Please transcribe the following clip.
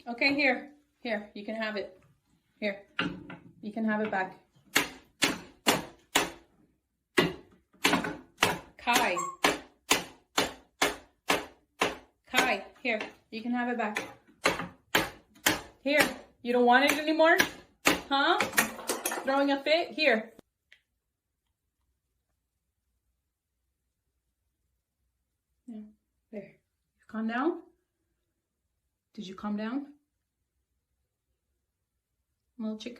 Okay, here. Here, you can have it. Here, you can have it back. Kai. Kai, here, you can have it back. Here, you don't want it anymore? Huh? Throwing a fit? Here. Yeah, there. Calm down? Did you calm down? Little chicken.